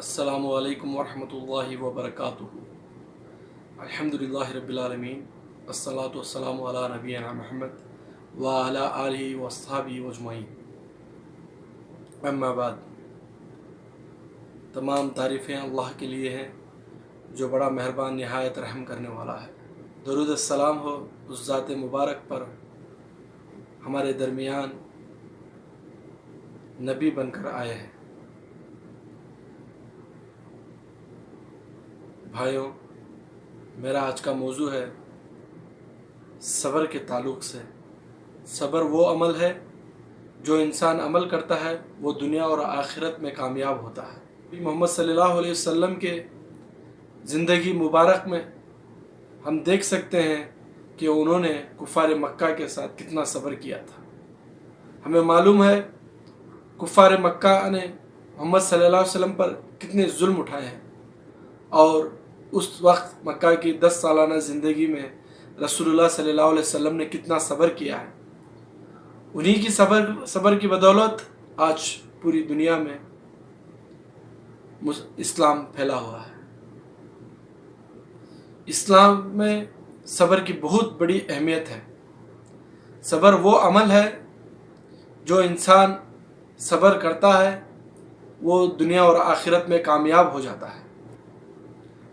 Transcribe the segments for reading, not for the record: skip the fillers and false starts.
अस्सलामु अलैकुम वरहमतुल्लाहि वबरकातुहू। अल्हम्दुलिल्लाहि रब्बिल आलमीन, अस्सलातु वस्सलामु अला नबियना मुहम्मद व अला आलिहि व अस्हाबिहि अजमईन। अम्मा बाद, तमाम तारीफ़ें अल्लाह के लिए हैं जो बड़ा मेहरबान निहायत रहम करने वाला है। दरूद सलाम हो उस ज़ात मुबारक पर हमारे दरमियान नबी बनकर आए हैं। भाइयों, मेरा आज का मौजू है सब्र के ताल्लुक़ से। सब्र वो अमल है जो इंसान अमल करता है वो दुनिया और आखिरत में कामयाब होता है। मोहम्मद सल्लल्लाहु अलैहि वसल्लम के ज़िंदगी मुबारक में हम देख सकते हैं कि उन्होंने कुफ़ार मक्का के साथ कितना सब्र किया था। हमें मालूम है कुफ़ार मक्का ने मोहम्मद सल्लल्लाहु अलैहि वसल्लम पर कितने जुल्म उठाए हैं और उस वक्त मक्का की 10 सालाना ज़िंदगी में रसूलुल्लाह सल्लल्लाहु अलैहि वसल्लम ने कितना सब्र किया है। उन्हीं की सब्र की बदौलत आज पूरी दुनिया में इस्लाम फैला हुआ है। इस्लाम में सब्र की बहुत बड़ी अहमियत है। सब्र वो अमल है जो इंसान सब्र करता है वो दुनिया और आखिरत में कामयाब हो जाता है।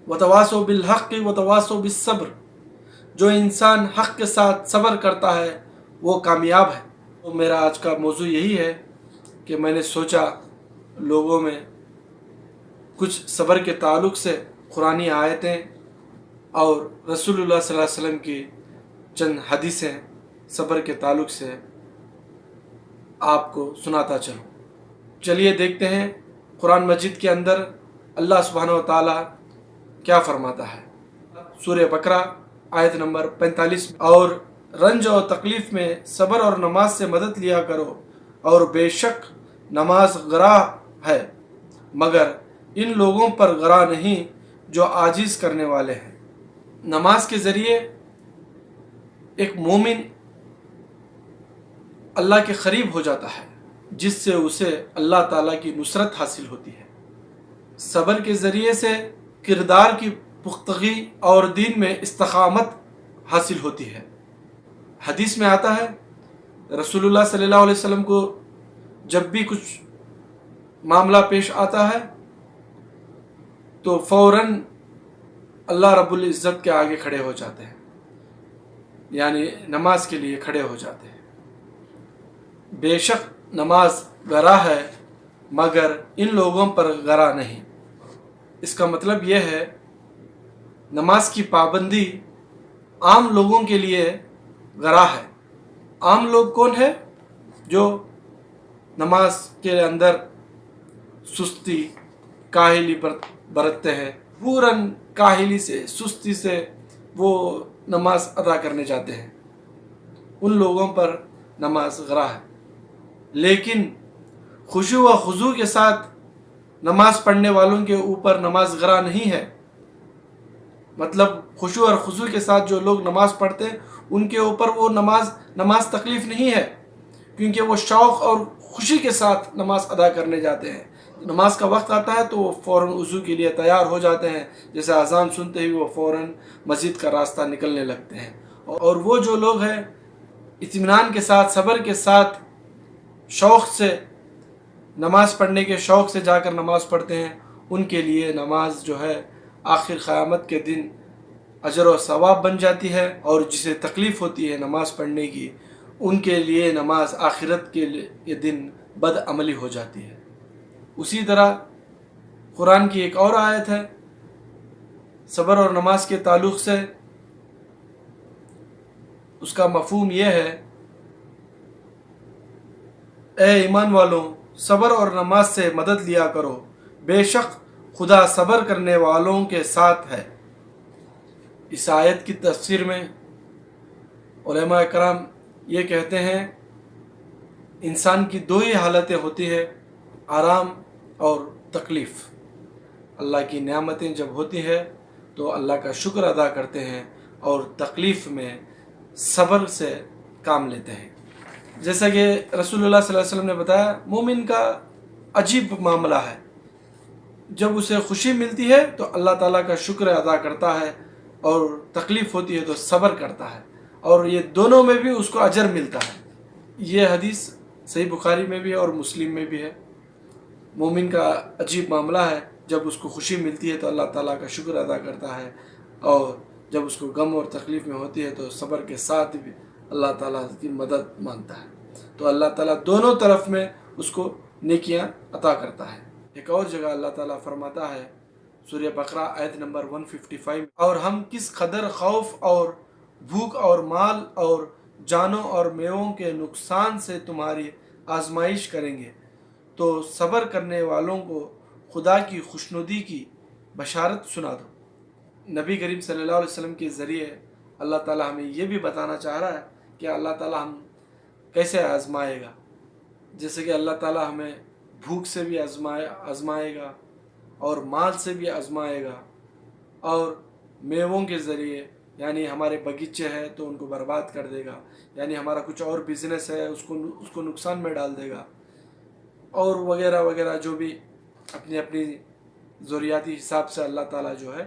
वतवासो बिल हक़ वतवासो बिस सब्र, जो इंसान हक़ के साथ सब्र करता है वो कामयाब है। तो मेरा आज का मौजू यही है कि मैंने सोचा लोगों में कुछ सब्र के ताल्लुक़ से कुरानी आयतें और रसूलुल्लाह सल्लल्लाहु अलैहि वसल्लम की चंद हदीसें सब्र के ताल्लुक़ से आपको सुनाता चलूँ। चलिए देखते हैं कुरान मजीद के अंदर अल्लाह सुब्हानहु व तआला क्या फरमाता है। सूरह बकरा आयत नंबर 45, और रंज और तकलीफ़ में सब्र और नमाज से मदद लिया करो, और बेशक नमाज गरा है मगर इन लोगों पर गरा नहीं जो आजिज़ करने वाले हैं। नमाज के ज़रिए एक मोमिन अल्लाह के करीब हो जाता है जिससे उसे अल्लाह ताला की नुसरत हासिल होती है। सब्र के ज़रिए से किरदार की पुख्तगी और दीन में इस्तिकामत हासिल होती है। हदीस में आता है रसूलुल्लाह सल्लल्लाहु अलैहि वसल्लम को जब भी कुछ मामला पेश आता है तो फ़ौरन अल्लाह रब्बुल इज़्ज़त के आगे खड़े हो जाते हैं, यानी नमाज के लिए खड़े हो जाते हैं। बेशक नमाज गरा है मगर इन लोगों पर गरा नहीं। इसका मतलब यह है नमाज की पाबंदी आम लोगों के लिए गरा है। आम लोग कौन है? जो नमाज के अंदर सुस्ती काहिली बरतते हैं, पूरन काहिली से सुस्ती से वो नमाज अदा करने जाते हैं, उन लोगों पर नमाज गरा है। लेकिन खुशू व खुजू के साथ नमाज पढ़ने वालों के ऊपर नमाज गरा नहीं है। मतलब खुशू और खुशू के साथ जो लोग नमाज पढ़ते हैं उनके ऊपर वो नमाज तकलीफ़ नहीं है, क्योंकि वो शौक़ और खुशी के साथ नमाज अदा करने जाते हैं। नमाज का वक्त आता है तो वो फ़ौरन वज़ू के लिए तैयार हो जाते हैं, जैसे अज़ान सुनते ही वो फ़ौरन मस्जिद का रास्ता निकलने लगते हैं। और वो जो लोग हैं इत्मीनान के साथ सब्र के साथ शौक़ से नमाज पढ़ने के शौक़ से जाकर नमाज पढ़ते हैं, उनके लिए नमाज जो है आखिर क़यामत के दिन अजर व सवाब बन जाती है। और जिसे तकलीफ़ होती है नमाज पढ़ने की उनके लिए नमाज आखिरत के ये दिन बदअमली हो जाती है। उसी तरह कुरान की एक और आयत है सब्र और नमाज के ताल्लुक़ से, उसका मफ़हूम यह है, ए ईमान वालों सब्र और नमाज से मदद लिया करो, बेशक खुदा सब्र करने वालों के साथ है। इस आयत की तफसीर में उलमा कराम ये कहते हैं इंसान की दो ही हालतें होती है, आराम और तकलीफ़। अल्लाह की नेमतें जब होती है तो अल्लाह का शुक्र अदा करते हैं और तकलीफ़ में सब्र से काम लेते हैं। जैसा कि रसूलुल्लाह सल्लल्लाहु अलैहि वसल्लम ने बताया, मोमिन का अजीब मामला है। جب اسے خوشی ملتی ہے تو اللہ تعالیٰ کا شکر ادا کرتا ہے، اور تکلیف ہوتی ہے تو صبر کرتا ہے، اور یہ دونوں میں بھی اس کو اجر ملتا ہے۔ یہ حدیث صحیح بخاری میں بھی ہے اور مسلم میں بھی ہے۔ مومن کا عجیب معاملہ ہے، جب اس کو خوشی ملتی ہے تو اللہ تعالیٰ کا شکر ادا کرتا ہے، اور جب اس کو غم اور تکلیف میں ہوتی ہے تو صبر کے ساتھ بھی اللہ تعالیٰ کی مدد مانگتا ہے۔ تو اللہ تعالیٰ دونوں طرف میں اس کو نیکیاں عطا کرتا ہے۔ ایک اور جگہ اللہ تعالیٰ فرماتا ہے سورہ بقرہ آیت نمبر 155، اور ہم کس قدر خوف اور بھوک اور مال اور جانوں اور میووں کے نقصان سے تمہاری آزمائش کریں گے، تو صبر کرنے والوں کو خدا کی خوشنودی کی بشارت سنا دو۔ نبی کریم صلی اللہ علیہ وسلم کے ذریعے اللہ تعالیٰ ہمیں یہ بھی بتانا چاہ رہا ہے کہ اللہ تعالیٰ ہم کیسے آزمائے گا۔ جیسے کہ اللہ تعالیٰ ہمیں بھوک سے بھی آزمائے گا، اور مال سے بھی آزمائے گا، اور میووں کے ذریعے، یعنی ہمارے باغیچے ہیں تو ان کو برباد کر دے گا، یعنی ہمارا کچھ اور بزنس ہے اس کو نقصان میں ڈال دے گا، اور وغیرہ وغیرہ جو بھی اپنی اپنی ضروریاتی حساب سے اللہ تعالیٰ جو ہے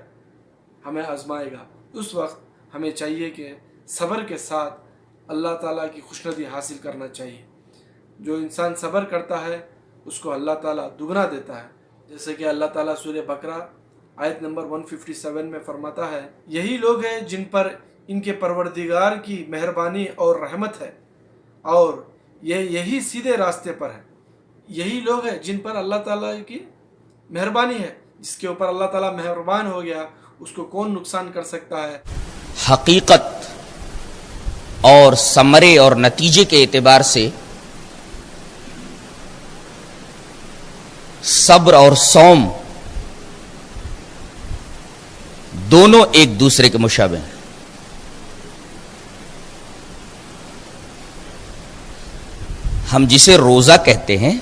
ہمیں آزمائے گا۔ اس وقت ہمیں چاہیے کہ صبر کے ساتھ اللہ تعالیٰ کی خوشنودی حاصل کرنا چاہیے۔ جو انسان صبر کرتا ہے اس کو اللہ تعالیٰ دگنا دیتا ہے، جیسے کہ اللہ تعالیٰ سورہ بقرہ آیت نمبر 157 میں فرماتا ہے، یہی لوگ ہیں جن پر ان کے پروردگار کی مہربانی اور رحمت ہے، اور یہی سیدھے راستے پر ہے۔ یہی لوگ ہیں جن پر اللہ تعالیٰ کی مہربانی ہے، جس کے اوپر اللہ تعالیٰ مہربان ہو گیا اس کو کون نقصان کر سکتا ہے۔ حقیقت اور ثمرے اور نتیجے کے اعتبار سے صبر اور صوم دونوں ایک دوسرے کے مشابہ ہیں۔ ہم جسے روزہ کہتے ہیں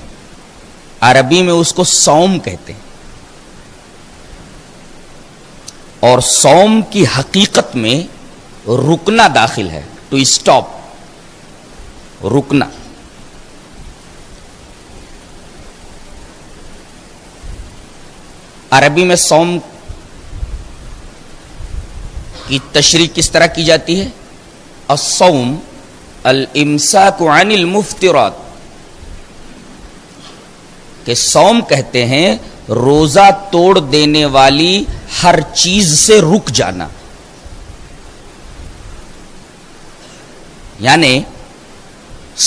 عربی میں اس کو صوم کہتے ہیں، اور صوم کی حقیقت میں رکنا داخل ہے، ٹو اسٹاپ، رکنا۔ عربی میں صوم کی تشریح کس طرح کی جاتی ہے؟ الصوم الامساک عن المفطرات، کہ صوم کہتے ہیں روزہ توڑ دینے والی ہر چیز سے رک جانا، یعنی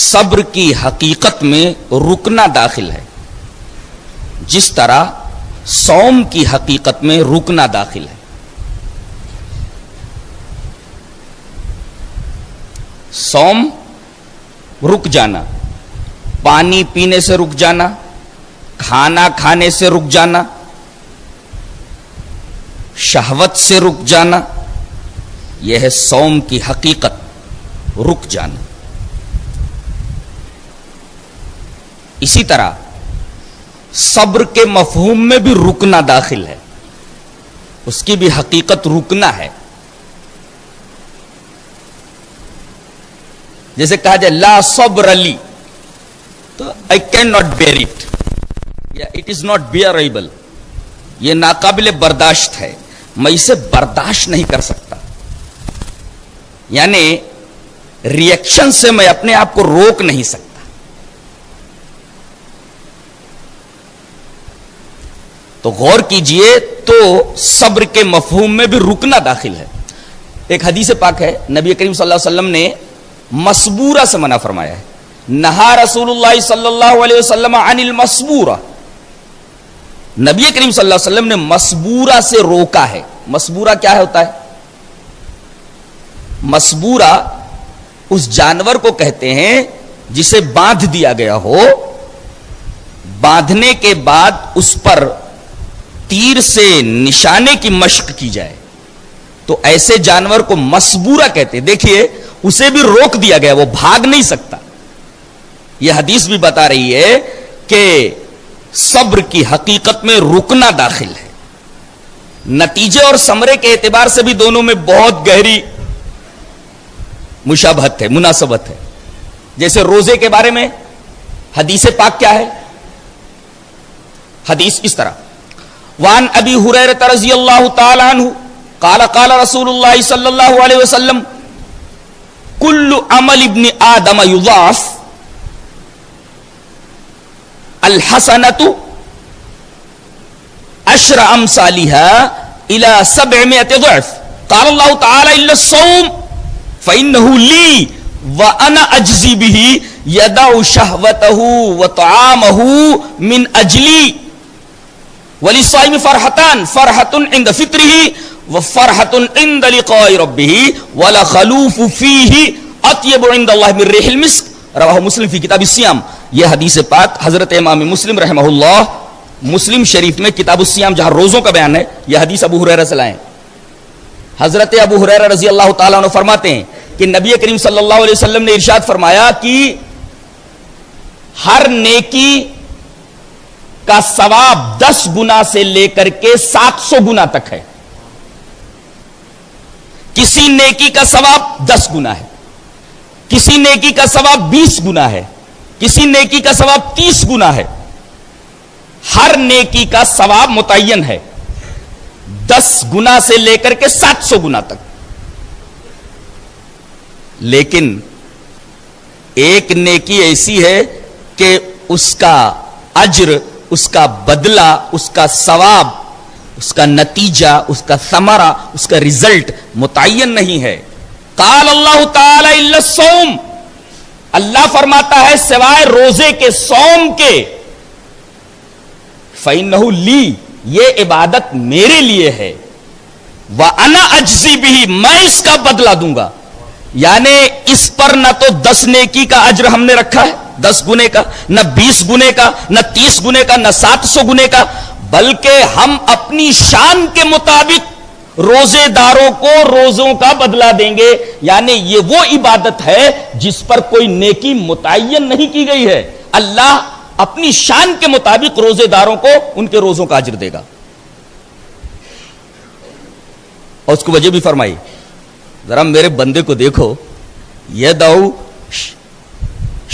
صبر کی حقیقت میں رکنا داخل ہے، جس طرح صوم کی حقیقت میں رکنا داخل ہے۔ صوم رک جانا، پانی پینے سے رک جانا، کھانا کھانے سے رک جانا، شہوت سے رک جانا، یہ ہے صوم کی حقیقت، رک جانا۔ اسی طرح صبر کے مفہوم میں بھی رکنا داخل ہے، اس کی بھی حقیقت رکنا ہے۔ جیسے کہا جائے لا صبر لی، تو I cannot bear it، یا it is not bearable، یہ ناقابل برداشت ہے، میں اسے برداشت نہیں کر سکتا، یعنی ریئیکشن سے میں اپنے آپ کو روک نہیں سکتا۔ تو غور کیجئے تو صبر کے مفہوم میں بھی رکنا داخل ہے۔ ایک حدیث پاک ہے، نبی کریم صلی اللہ علیہ وسلم نے مسبورہ سے منع فرمایا ہے، نہا رسول اللہ صلی اللہ علیہ وسلم عن المسبورہ، نبی کریم صلی اللہ علیہ وسلم نے مسبورہ سے روکا ہے۔ مسبورہ کیا ہوتا ہے؟ مسبورہ اس جانور کو کہتے ہیں جسے باندھ دیا گیا ہو، باندھنے کے بعد اس پر تیر سے نشانے کی مشق کی جائے، تو ایسے جانور کو مسبورہ کہتے ہیں۔ دیکھیے اسے بھی روک دیا گیا، وہ بھاگ نہیں سکتا۔ یہ حدیث بھی بتا رہی ہے کہ صبر کی حقیقت میں رکنا داخل ہے۔ نتیجے اور ثمرے کے اعتبار سے بھی دونوں میں بہت گہری مشابہت ہے، مناسبت ہے۔ جیسے روزے کے بارے میں حدیث پاک کیا ہے؟ حدیث اس طرح، وعن ابی ہریرہ رضی اللہ تعالی عنہ قال قال رسول اللہ صلی اللہ علیہ وسلم کل عمل ابن آدم یضاعف الحسنۃ عشر امثالها الى 700 ضعف قال اللہ تعالی الا الصوم فانه لي وانا اجزی به يدع شهوته وطعامه من اجلی وللصائم فرحتان فرحة عند فطره وفرحة عند لقاء ربه ولخلوف فيه اطيب عند الله من ريح المسك رواہ مسلم فی کتاب الصیام. یہ حدیث پاک حضرت امام مسلم رحمہ اللہ مسلم شریف میں کتاب الصیام جہاں روزوں کا بیان ہے یہ حدیث ابو ہریرہ سے لائیں. حضرت ابو ہریرہ رضی اللہ تعالیٰ عنہ فرماتے ہیں کہ نبی کریم صلی اللہ علیہ وسلم نے ارشاد فرمایا کہ ہر نیکی کا ثواب 10 گنا سے لے کر کے 700 گنا تک ہے. کسی نیکی کا ثواب 10 گنا ہے, کسی نیکی کا ثواب 20 گنا ہے, کسی نیکی کا ثواب 30 گنا ہے. ہر نیکی کا ثواب متعین ہے 10 گنا سے لے کر کے 700 گنا تک. لیکن ایک نیکی ایسی ہے کہ اس کا اجر, اس کا بدلہ, اس کا ثواب, اس کا نتیجہ, اس کا ثمرہ, اس کا رزلٹ متعین نہیں ہے. قال اللہ تعالی الا الصوم, اللہ فرماتا ہے سوائے روزے کے, صوم کے. فإنہ لی, یہ عبادت میرے لیے ہے. وأنا أجزی بہ, میں اس کا بدلہ دوں گا. یعنی اس پر نہ تو 10 نیکی کا اجر ہم نے رکھا ہے 10 گنے کا, نہ 20 گنے کا, نہ 30 گنے کا, نہ 700 گنے کا, بلکہ ہم اپنی شان کے مطابق روزے داروں کو روزوں کا بدلہ دیں گے. یعنی یہ وہ عبادت ہے جس پر کوئی نیکی متعین نہیں کی گئی ہے. اللہ اپنی شان کے مطابق روزے داروں کو ان کے روزوں کا اجر دے گا. اور اس کو وجہ بھی فرمائی, ذرا میرے بندے کو دیکھو, یدعو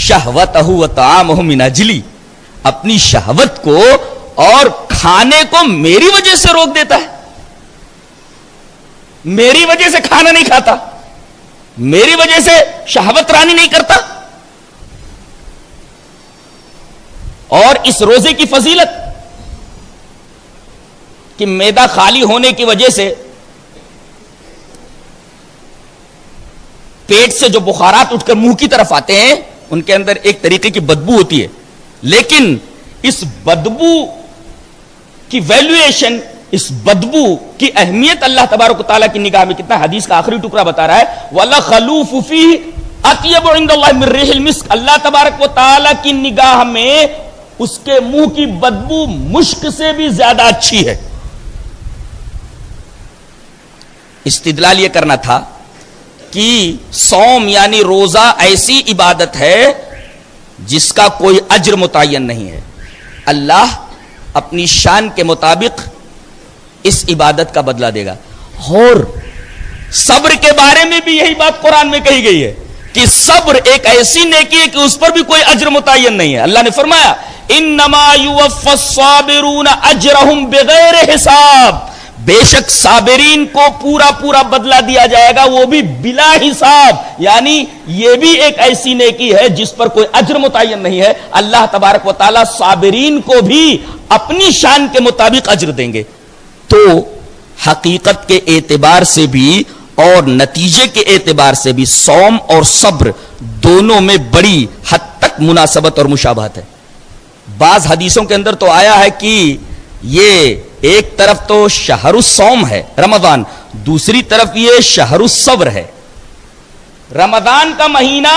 شہوتہ وطعامہ من اجلی, اپنی شہوت کو اور کھانے کو میری وجہ سے روک دیتا ہے. میری وجہ سے کھانا نہیں کھاتا, میری وجہ سے شہوت رانی نہیں کرتا. اور اس روزے کی فضیلت کہ معدہ خالی ہونے کی وجہ سے پیٹ سے جو بخارات اٹھ کر منہ کی طرف آتے ہیں ان کے اندر ایک طریقے کی بدبو ہوتی ہے, لیکن اس بدبو کی ویلیویشن, اس بدبو کی اہمیت اللہ تبارک و تعالیٰ کی نگاہ میں کتنا, حدیث کا آخری ٹکڑا بتا رہا ہے وَلَخَلُوفُ فِيهِ أَطْيَبُ عِندَ اللَّهِ مِن رِّيحِ الْمِسْكِ, اللہ تبارک و تعالیٰ کی نگاہ میں اس کے منہ کی بدبو مشک سے بھی زیادہ اچھی ہے. استدلال یہ کرنا تھا کہ صوم یعنی روزہ ایسی عبادت ہے جس کا کوئی اجر متعین نہیں ہے. اللہ اپنی شان کے مطابق اس عبادت کا بدلہ دے گا. اور صبر کے بارے میں بھی یہی بات قرآن میں کہی گئی ہے کہ صبر ایک ایسی نیکی ہے کہ اس پر بھی کوئی اجر متعین نہیں ہے. اللہ نے فرمایا انما یوفی الصابرون اجرہم بغیر حساب, بے شک صابرین کو پورا پورا بدلہ دیا جائے گا, وہ بھی بلا حساب. یعنی یہ بھی ایک ایسی نیکی ہے جس پر کوئی اجر متعین نہیں ہے. اللہ تبارک و تعالی صابرین کو بھی اپنی شان کے مطابق اجر دیں گے. تو حقیقت کے اعتبار سے بھی اور نتیجے کے اعتبار سے بھی صوم اور صبر دونوں میں بڑی حد تک مناسبت اور مشابہت ہے. بعض حدیثوں کے اندر تو آیا ہے کہ یہ ایک طرف تو شہر الصوم ہے رمضان, دوسری طرف یہ شہر الصبر ہے. رمضان کا مہینہ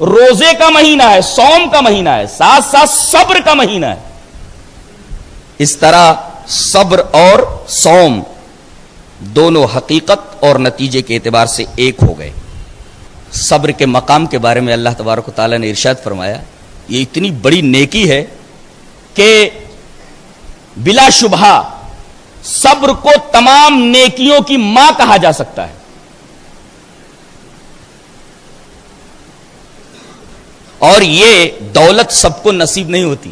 روزے کا مہینہ ہے, صوم کا مہینہ ہے, ساتھ ساتھ صبر کا مہینہ ہے. اس طرح صبر اور صوم دونوں حقیقت اور نتیجے کے اعتبار سے ایک ہو گئے. صبر کے مقام کے بارے میں اللہ تبارک و تعالیٰ نے ارشاد فرمایا یہ اتنی بڑی نیکی ہے کہ بلا شبہ صبر کو تمام نیکیوں کی ماں کہا جا سکتا ہے. اور یہ دولت سب کو نصیب نہیں ہوتی.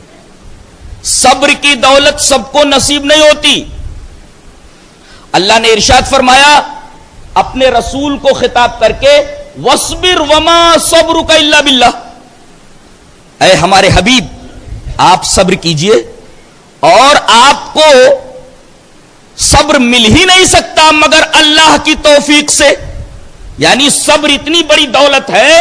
صبر کی دولت سب کو نصیب نہیں ہوتی. اللہ نے ارشاد فرمایا اپنے رسول کو خطاب کر کے وَاصْبِرْ وَمَا صَبْرُكَ إِلَّا بِاللَّهِ، اے ہمارے حبیب آپ صبر کیجئے، اور آپ کو صبر مل ہی نہیں سکتا مگر اللہ کی توفیق سے. یعنی صبر اتنی بڑی دولت ہے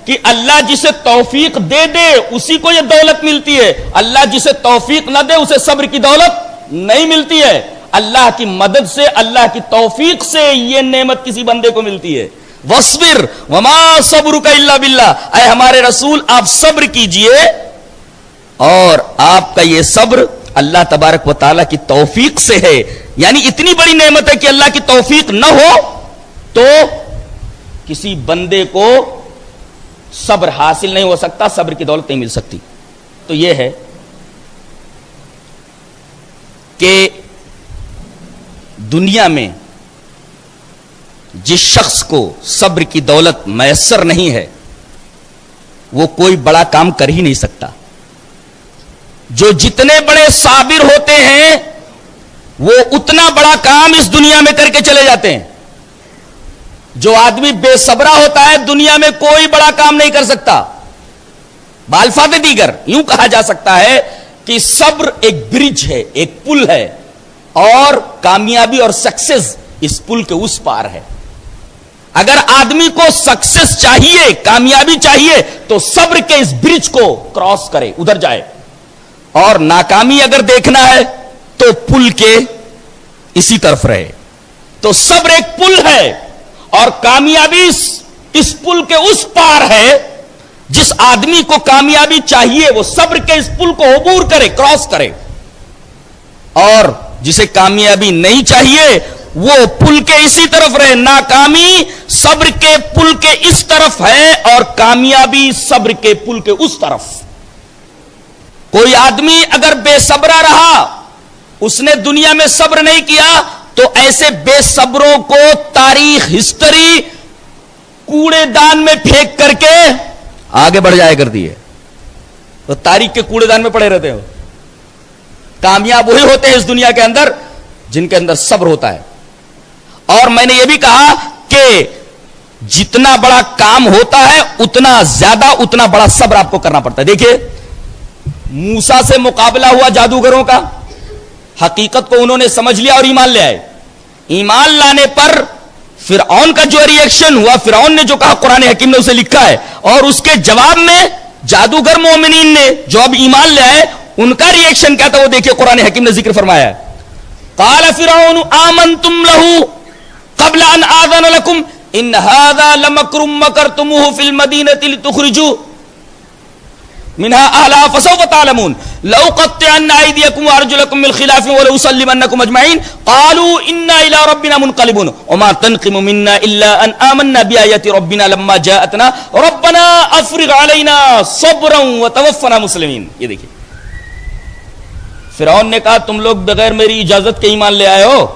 کہ اللہ جسے توفیق دے دے اسی کو یہ دولت ملتی ہے، اللہ جسے توفیق نہ دے اسے صبر کی دولت نہیں ملتی ہے. اللہ کی مدد سے، اللہ کی توفیق سے یہ نعمت کسی بندے کو ملتی ہے. وَاصْبِرْ وَمَا صَبْرُكَ إِلَّا بِاللَّهِ، اے ہمارے رسول آپ صبر کیجئے، اور آپ کا یہ صبر اللہ تبارک و تعالیٰ کی توفیق سے ہے. یعنی اتنی بڑی نعمت ہے کہ اللہ کی توفیق نہ ہو تو کسی بندے کو صبر حاصل نہیں ہو سکتا، صبر کی دولت نہیں مل سکتی. تو یہ ہے کہ دنیا میں جس شخص کو صبر کی دولت میسر نہیں ہے وہ کوئی بڑا کام کر ہی نہیں سکتا. جو جتنے بڑے صابر ہوتے ہیں وہ اتنا بڑا کام اس دنیا میں کر کے چلے جاتے ہیں. جو آدمی بے صبرا ہوتا ہے دنیا میں کوئی بڑا کام نہیں کر سکتا. بالفاظ دیگر یوں کہا جا سکتا ہے کہ صبر ایک برج ہے، ایک پل ہے، اور کامیابی اور سکسیس اس پل کے اس پار ہے. اگر آدمی کو سکسیس چاہیے، کامیابی چاہیے، تو صبر کے اس برج کو کراس کرے، ادھر جائے. اور ناکامی اگر دیکھنا ہے تو پل کے اسی طرف رہے. تو صبر ایک پل ہے اور کامیابی اس پل کے اس پار ہے. جس آدمی کو کامیابی چاہیے وہ صبر کے اس پل کو عبور کرے، کراس کرے، اور جسے کامیابی نہیں چاہیے وہ پل کے اسی طرف رہے. ناکامی صبر کے پل کے اس طرف ہے اور کامیابی صبر کے پل کے اس طرف. کوئی آدمی اگر بے صبرا رہا، اس نے دنیا میں صبر نہیں کیا، تو ایسے بے صبروں کو تاریخ، ہسٹری کوڑے دان میں پھینک کر کے آگے بڑھ جائے کرتی ہے. تو تاریخ کے کوڑے دان میں پڑے رہتے ہو. کامیاب وہی ہوتے ہیں اس دنیا کے اندر جن کے اندر صبر ہوتا ہے. اور میں نے یہ بھی کہا کہ جتنا بڑا کام ہوتا ہے اتنا زیادہ، اتنا بڑا صبر آپ کو کرنا پڑتا ہے. دیکھیے موسیٰ سے مقابلہ ہوا جادوگروں کا، حقیقت کو انہوں نے سمجھ لیا اور ایمان لے آئے. ایمان لانے پر فرعون کا جو ریئیکشن ہوا، فرعون نے جو کہا قرآن حکیم نے اسے لکھا ہے، اور اس کے جواب میں جادوگر مومنین نے جو اب ایمان لے آئے ان کا ریئیکشن کیا تھا وہ دیکھیے قرآن حکیم نے ذکر فرمایا ہے. قال فرعون آمنتم له قبل ان آذن لكم ان هذا لمكر مكرتموه في المدينة لتخرجوا منها اهلها فسوف تعلمون لو قطعن ايديكم وارجلكم من خلاف ولأصلبنكم اجمعين قالوا انا الى ربنا منقلبون وما تنقم منا الا ان آمنا بآيات ربنا لما جاءتنا ربنا افرغ علينا صبرا وتوفنا مسلمين. یہ دیکھیے فرعون نے کہا تم لوگ بغیر میری اجازت کے ایمان لے آئے ہو،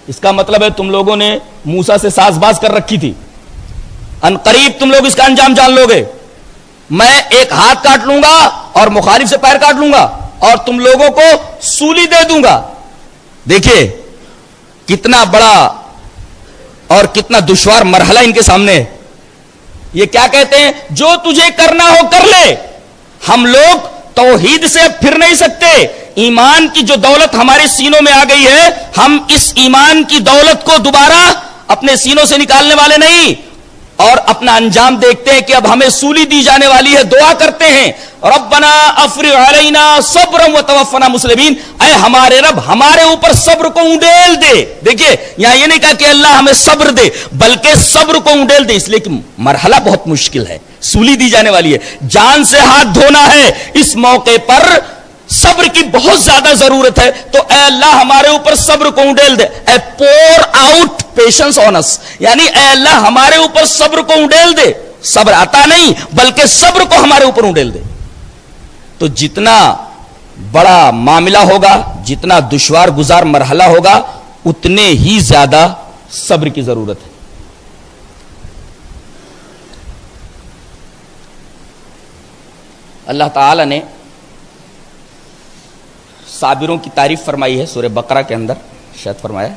اس کا مطلب ہے تم لوگوں نے موسیٰ سے ساز باز کر رکھی تھی. ان قریب تم لوگ اس کا انجام جان لو گے. میں ایک ہاتھ کاٹ لوں گا اور مخالف سے پیر کاٹ لوں گا اور تم لوگوں کو سولی دے دوں گا. دیکھیے کتنا بڑا اور کتنا دشوار مرحلہ ان کے سامنے ہے. یہ کیا کہتے ہیں جو تجھے کرنا ہو کر لے. ہم لوگ توحید سے پھر نہیں سکتے. ایمان کی جو دولت ہمارے سینوں میں آ گئی ہے، ہم اس ایمان کی دولت کو دوبارہ اپنے سینوں سے نکالنے والے نہیں. اور اپنا انجام دیکھتے ہیں کہ اب ہمیں سولی دی جانے والی ہے. دعا کرتے ہیں ربنا افرغ علینا صبرا وتوفنا مسلمین، اے ہمارے رب ہمارے اوپر صبر کو اونڈیل دے. دیکھیے یہاں یہ نہیں کہا کہ اللہ ہمیں صبر دے، بلکہ صبر کو اونڈیل دے، اس لیے کہ مرحلہ بہت مشکل ہے، سولی دی جانے والی ہے، جان سے ہاتھ دھونا ہے. اس موقع پر صبر کی بہت زیادہ ضرورت ہے. تو اے اللہ ہمارے اوپر صبر کو اونڈیل دے. اے پور آؤٹ پیشنس آن اس، یعنی اے اللہ ہمارے اوپر صبر کو اونڈیل دے. صبر آتا نہیں بلکہ صبر کو ہمارے اوپر اونڈیل دے. تو جتنا بڑا معاملہ ہوگا، جتنا دشوار گزار مرحلہ ہوگا، اتنے ہی زیادہ صبر کی ضرورت ہے. اللہ تعالی نے साबिरों की तारीफ फरमाई है सूरह बकरा के अंदर, शायद फरमाया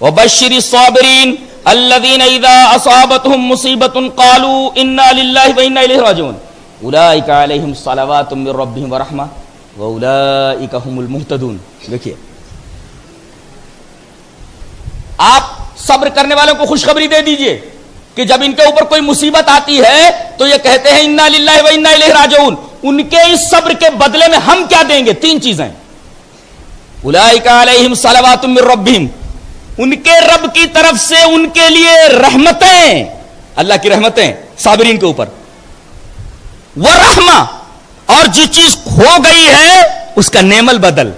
वबश्शिरी साबिरीन अल्लज़ीना इज़ा असाबतहुम मुसीबतुन क़ालू इन्ना लिल्लाहि व इन्ना इलैहि राजिऊन उलाइका अलैहिम सलावातुम मिर रब्बिहिम व रहमा व उलाइका हुमुल मुहतदून। देखिए, आप सब्र करने वालों को खुशखबरी दे दीजिए कि जब इनके ऊपर कोई मुसीबत आती है तो ये कहते हैं इन्ना लिल्लाहि व इन्ना इलैहि राजिऊन। उनके इस सब्र के बदले में हम क्या देंगे? तीन चीजें, उलाइका अलैहिम सलावातुम मिर रब्बिहिम, उनके रब की तरफ से उनके लिए रहमतें, अल्लाह की रहमतें साबिरीन के ऊपर, व रहमा, और जिस चीज खो गई है उसका नेमल बदल,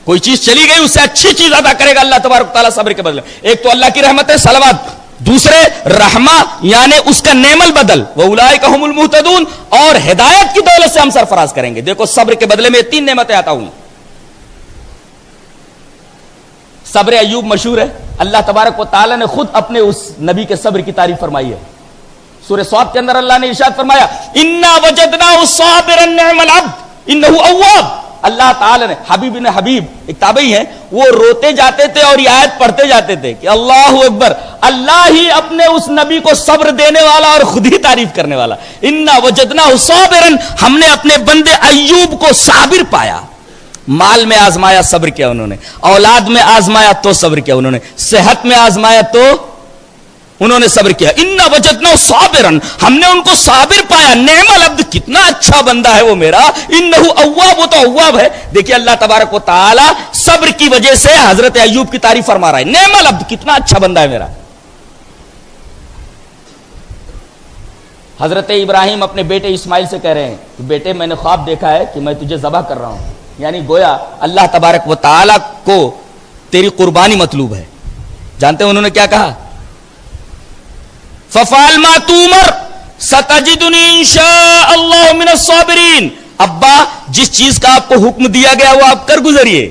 कोई चीज चली गई उससे अच्छी चीज अदा करेगा अल्लाह तबारक तआला सब्र के बदले। एक तो अल्लाह की रहमत है सलावत, दूसरे रहमा यानी उसका नेमल बदल, व उलाइका हुमुल मुहतदून, और हिदायत की दौलत से हम सरफराज करेंगे। देखो सब्र के बदले में तीन नेमतें आता हुई। सब्र अय्यूब मशहूर है, अल्लाह तबारक व तआला ने खुद अपने उस नबी के सब्र की तारीफ फरमाई है। सूरह स्वाद के अंदर अल्लाह ने इरशाद फरमाया इन्ना वजदनाहु साबिरन निअमल अब्द इन्नहु अव्वाब। अल्लाह ताला ने, हबीब ने हबीब एक ताबई है, वो रोते जाते थे और ये आयत पढ़ते जाते थे कि अल्लाहु अकबर, अल्लाह ही अपने उस नबी को सब्र देने वाला और खुद ही तारीफ करने वाला। इन्ना वजदनाहु साबिरन, हमने अपने बंदे अय्यूब को साबिर पाया। माल में आजमाया सब्र किया उन्होंने, औलाद में आजमाया तो सब्र किया उन्होंने, सेहत में आजमाया तो उन्होंने सब्र किया। इन्ना वजदना साबिरन, हमने उनको साबिर पाया। नेमल अब्द, कितना अच्छा बंदा है वो मेरा। इन्नहु अव्वाब, वो तो अव्वाब है। देखिए अल्लाह तबारक व तआला सब्र की वजह से हजरत अय्यूब की तारीफ फरमा रहा है। नेमल अब्द, कितना अच्छा बंदा है मेरा। हजरत इब्राहिम अपने बेटे इस्माइल से कह रहे हैं कि बेटे मैंने ख्वाब देखा है कि मैं तुझे ज़बह कर रहा हूं, यानी गोया अल्लाह तबारक व तआला को तेरी कुर्बानी मतलूब है। जानते हैं उन्होंने क्या कहा? फफ़अल मा तुमर सतजिदुनी इंशाअल्लाहु मिनस साबिरीन। अब्बा, जिस चीज का आपको हुक्म दिया गया वो आप कर गुजरिए,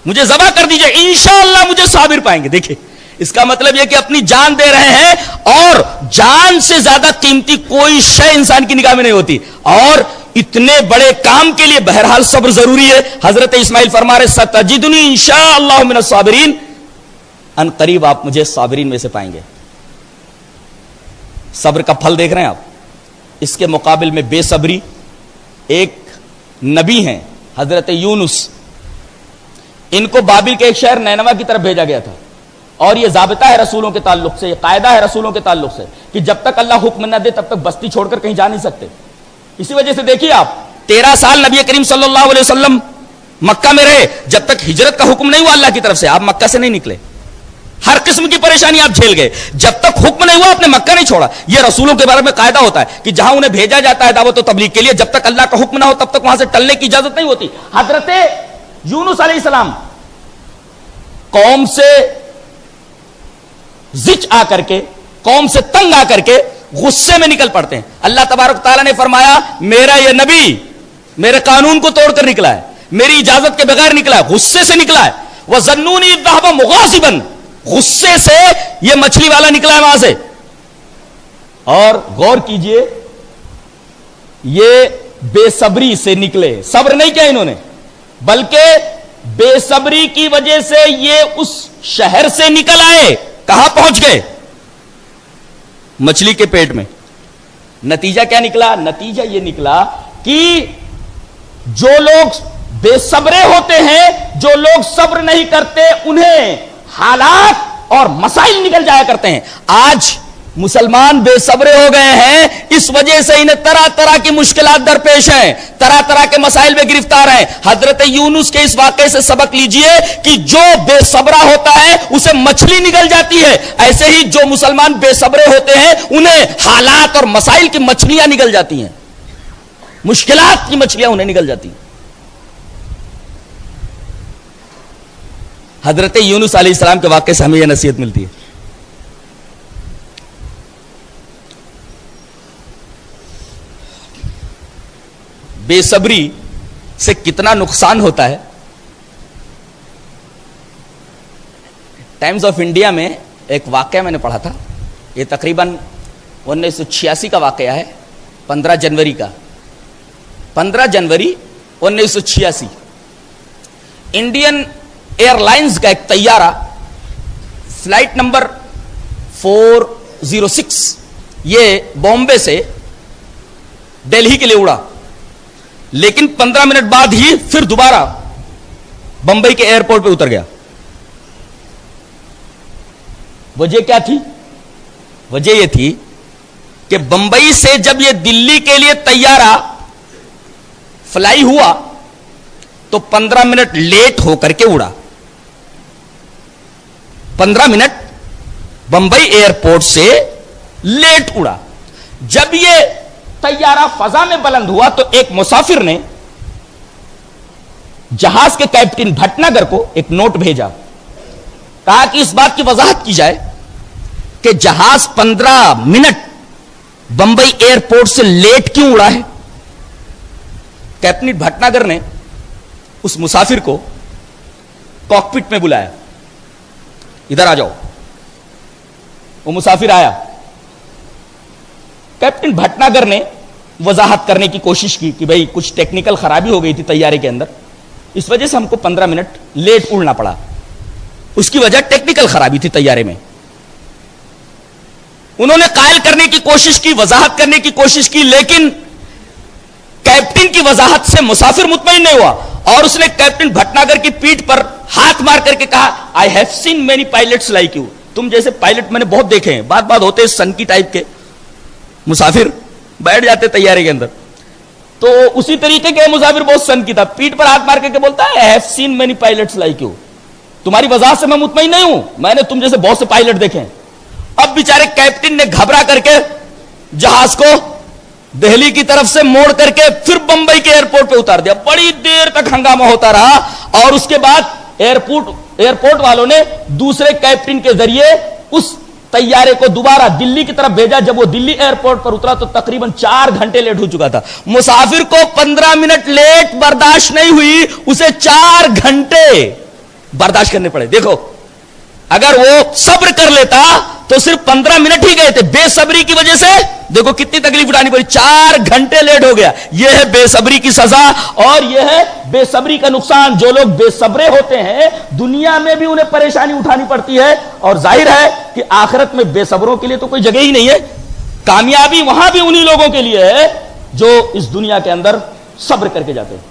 मुझे ज़बह कर दीजिए, इंशाअल्लाह मुझे साबिर पाएंगे। देखिए इसका मतलब यह कि अपनी जान दे रहे हैं, और जान से ज्यादा कीमती कोई शय इंसान की निगाह में नहीं होती, और इतने बड़े काम के लिए बहरहाल सब्र जरूरी है। हजरत इस्माइल फरमा रहे सतजिदुनी इंशाअल्लाहु मिनस साबिरीन, अन करीब आप मुझे साबिरीन में से पाएंगे। सब्र का फल देख रहे हैं आप। इसके मुकाबिल में बेसब्री, एक नबी हैं हजरत यूनुस, इनको बाबिल के एक शहर नैनवा की तरफ भेजा गया था, और यह जाबिता है रसूलों के ताल्लुक से, यह कायदा है रसूलों के ताल्लुक से कि जब तक अल्लाह हुक्म न दे तब तक बस्ती छोड़कर कहीं जा नहीं सकते। इसी वजह से देखिए आप 13 साल नबी करीम सल्लल्लाहु अलैहि वसल्लम मक्का में रहे, जब तक हिजरत का हुक्म नहीं हुआ अल्लाह की तरफ से, आप मक्का से नहीं निकले। हर किस्म की परेशानी आप झेल गए, जब तक हुक्म नहीं हुआ आपने मक्का नहीं छोड़ा। यह रसूलों के बारे में कायदा होता है कि जहां उन्हें भेजा जाता है दावत और तबलीग के लिए, जब तक अल्लाह का हुक्म ना हो तब तक वहां से टलने की इजाजत नहीं होती। हजरत यूनुस अलैहिस्सलाम कौम से जिच आकर के, कौम से तंग आकर के गुस्से में निकल पड़ते हैं। अल्लाह तबारक तआला ने फरमाया मेरा यह नबी मेरे कानून को तोड़कर निकला है, मेरी इजाजत के बगैर निकला है, गुस्से से निकला है। वह ज़न्नूनी ज़हबा मुग़ाज़िबन, गुस्से से यह मछली वाला निकला है वहां से। और गौर कीजिए, ये बेसब्री से निकले, सब्र नहीं किया इन्होंने, बल्कि बेसब्री की वजह से ये उस शहर से निकल आए। कहां पहुंच गए? मछली के पेट में। नतीजा क्या निकला? नतीजा यह निकला कि जो लोग बेसब्रे होते हैं, जो लोग सब्र नहीं करते, उन्हें हालात और मसाइल निकल जाया करते हैं। आज मुसलमान बेसब्रे हो गए हैं, इस वजह से इन्हें तरह तरह की मुश्किलात दरपेश हैं, तरह तरह के मसाइल में गिरफ्तार हैं। हजरत यूनुस के इस वाकये से सबक लीजिए कि जो बेसब्रा होता है उसे मछली निकल जाती है, ऐसे ही जो मुसलमान बेसब्रे होते हैं उन्हें हालात और मसाइल की मछलियां निकल जाती हैं, मुश्किलात की मछलियां उन्हें निकल जाती हैं। हजरत यूनुस अलैहिस्सलाम के वाकये से हमें यह नसीहत मिलती है। बेसब्री से कितना नुकसान होता है। टाइम्स ऑफ इंडिया में एक वाकया मैंने पढ़ा था, ये तकरीबन 1986 का वाकया है, 15 जनवरी का, 15 जनवरी 1986। इंडियन एयरलाइंस का एक तैयारा फ्लाइट नंबर 406 ये बॉम्बे से दिल्ली के लिए उड़ा, लेकिन 15 मिनट बाद ही फिर दोबारा बंबई के एयरपोर्ट पे उतर गया। वजह क्या थी? वजह यह थी कि बंबई से जब यह दिल्ली के लिए तैयारा फ्लाई हुआ तो 15 मिनट लेट होकर के उड़ा। 15 मिनट बंबई एयरपोर्ट से लेट उड़ा। जब यह तैयारा फजा में बुलंद हुआ तो एक मुसाफिर ने जहाज के कैप्टन भटनागर को एक नोट भेजा, कहा कि इस बात की वजाहत की जाए कि जहाज 15 मिनट बंबई एयरपोर्ट से लेट क्यों उड़ा है। कैप्टन भटनागर ने उस मुसाफिर को कॉकपिट में बुलाया, इधर आ जाओ। वो मुसाफिर आया। कैप्टन भटनागर ने वजाहत करने की कोशिश की कि भाई कुछ टेक्निकल खराबी हो गई थी तैयारे के अंदर, इस वजह से हमको 15 मिनट लेट उड़ना पड़ा। उसकी वजह टेक्निकल खराबी थी तैयारे में। उन्होंने कायल करने की कोशिश की, वजाहत करने की कोशिश की, लेकिन कैप्टन की वजाहत से मुसाफिर मुतमईन नहीं हुआ और उसने कैप्टन भटनागर की पीठ पर हाथ मार करके कहा, I have seen many pilots like you. तुम जैसे पायलट मैंने बहुत देखे हैं। बात बात होते सन की टाइप के मुसाफिर बैठ जाते तैयारी के अंदर, तो उसी तरीके के मुसाफिर बहुत सन की था, पीठ पर हाथ मार करके बोलता है, I have seen many pilots like you. तुम्हारी वजाहत से मैं मुतमईन नहीं हूं, मैंने तुम जैसे बहुत से पायलट देखे हैं। अब बेचारे कैप्टन ने घबरा करके जहाज को दिल्ली की तरफ से मोड़ करके फिर बंबई के एयरपोर्ट पे उतार दिया। बड़ी देर तक हंगामा होता रहा और उसके बाद एयरपोर्ट वालों ने दूसरे कैप्टन के जरिए उस तैयारे को दोबारा दिल्ली की तरफ भेजा। जब वो दिल्ली एयरपोर्ट पर उतरा तो तकरीबन 4 घंटे लेट हो चुका था। मुसाफिर को 15 मिनट लेट बर्दाश्त नहीं हुई, उसे 4 घंटे बर्दाश्त करने पड़े। देखो, अगर वो सब्र कर लेता तो सिर्फ 15 मिनट ही गए थे, बेसब्री की वजह से देखो कितनी तकलीफ उठानी पड़ी। 4 घंटे लेट हो गया। यह है बेसब्री की सजा और यह है बेसब्री का नुकसान। जो लोग बेसब्रे होते हैं दुनिया में भी उन्हें परेशानी उठानी पड़ती है और जाहिर है कि आखिरत में बेसब्रों के लिए तो कोई जगह ही नहीं है। कामयाबी वहां भी उन्हीं लोगों के लिए है जो इस दुनिया के अंदर सब्र करके जाते हैं।